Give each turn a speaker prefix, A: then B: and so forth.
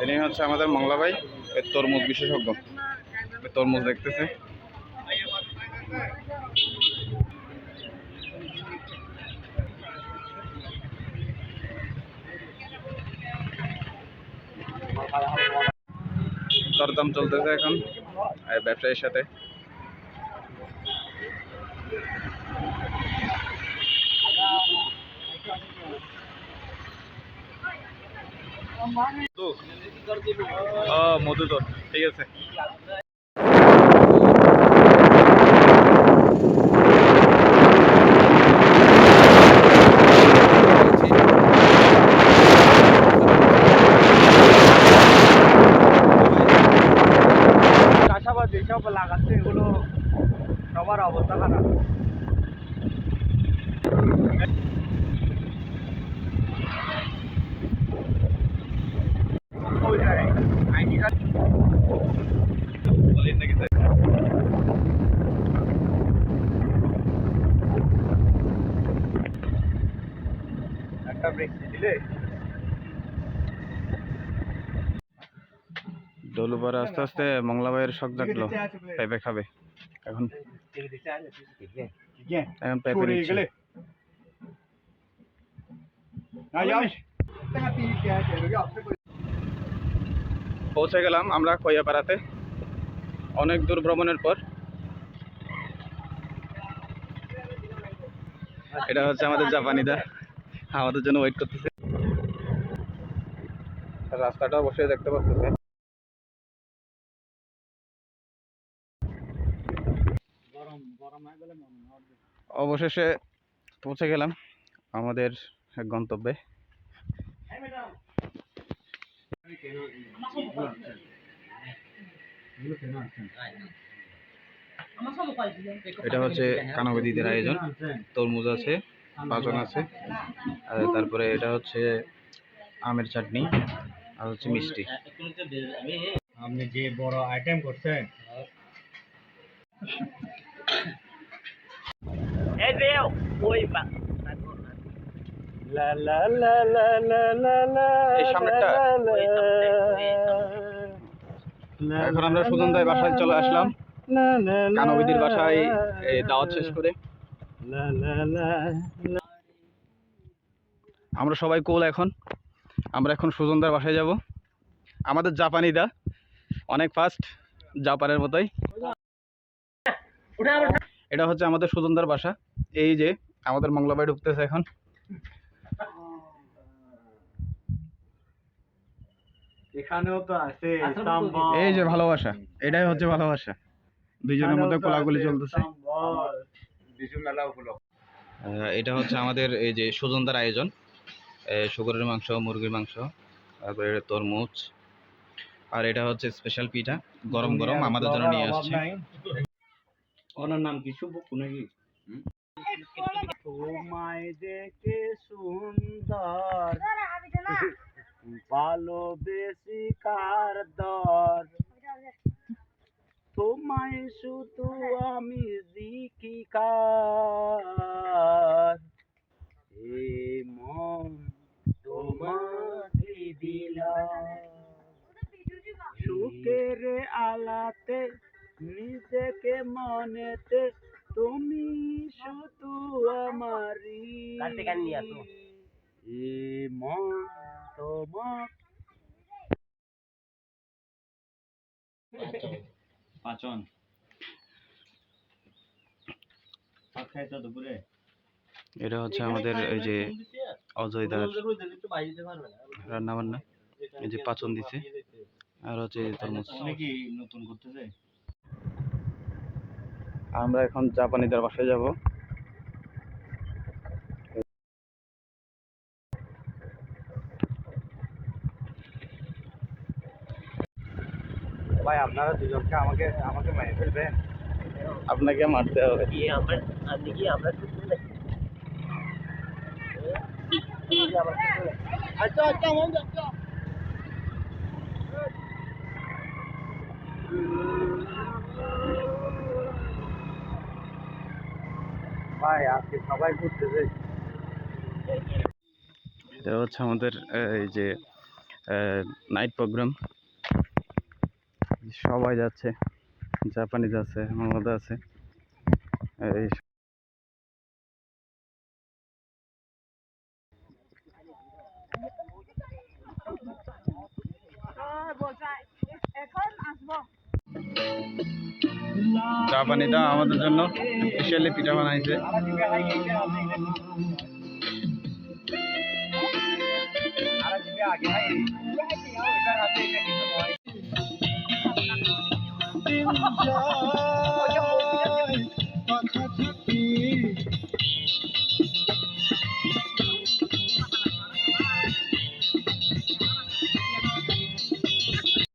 A: ইনি হচ্ছে আমাদের মংলা ভাই, তরমুজ বিশেষজ্ঞ। তরমুজ দেখতেছে। দরদাম চলতেছে এখন ব্যবসায়ীর সাথে। মধু তো ঠিক আছে। চাষাবাদ যেসব লাগাচ্ছে এগুলো সবার অবস্থা খারাপ। একটা ব্রেক দিলে ডলুপাড়া আস্তে আস্তে মংলা ভাইয়ের শখ জাগলো, পেঁপে খাবে। এখন পেঁপে নিচ্ছে। পৌঁছে গেলাম আমরা খৈয়াপাড়াতে অনেক দূর ভ্রমণের পর। এটা হচ্ছে আমাদের জাপানিদা, আমাদের জন্য ওয়েট করতেছে। রাস্তাটা বসে দেখতে পাচ্ছেন। অবশেষে পৌঁছে গেলাম আমাদের গন্তব্যে। এটা হচ্ছে কানাবদীদের আয়োজন। তরমুজ আছে, পাঁচন আছে, তারপরে এটা হচ্ছে আমের চাটনি, আর হচ্ছে মিষ্টি। আপনি যে বড় আইটেম করছেন। এখন আমরা সুজন দাই বাসায় চলে আসলাম, কানাবদীর বাসায় দাওয়াত শেষ করে। আমরা সবাই কোল। এখন আমরা সুজনদার বাসায় যাব। আমাদের জাপানিদা অনেক ফাস্ট, জাপানের মতোই। এটা হচ্ছে আমাদের সুজনদার বাসা। এই যে আমাদের মংলা ভাই ঢুকতেছে এখন। এখানেও তো আছে এই যে ভালোবাসা, এটাই হচ্ছে ভালোবাসা। দুইজনের মধ্যে কোলাকুলি চলতেছে। এটা হচ্ছে আমাদের এই যে সুজনদার আয়োজন, শুকরের মাংস, মুরগির মাংস, তারপরে তরমুজ, আর এটা হচ্ছে স্পেশাল পিঠা, গরম গরম আমাদের জন্য নিয়ে আসছে। ওনার নাম কি? শুভ নাকি? তোমায় দেখে সুন্দর, ভালোবেসি কার দর, তোমায় শুধু আমি দেখি কার, এ মন তোমাকে দিলাম, সুখের আলাতে নিজেকে মনেতে, তুমি শুধু আমারই, এ মন তোমার। পাচন এটা হচ্ছে আমাদের এই যে অজয়দার রান্না বান্না। এই যে পাচন দিছে, আর হচ্ছে তরমুজ। নতুন করতেছে। আমরা এখন জাপানিদের বাসায় যাব। ভাই আপনারা দুজনকে আমাকে মাইরে ফেলবেন। আপনাকে মারতে হবে। ভাই আজকে সবাই ঘুরতেছে। এটা হচ্ছে আমাদের এই যে নাইট প্রোগ্রাম, সবাই যাচ্ছে, জাপানিজ আছে, মোহাম্মদ আছে। এই জাপানিটা আমাদের জন্য স্পেশালি পিঠা বানাইছে।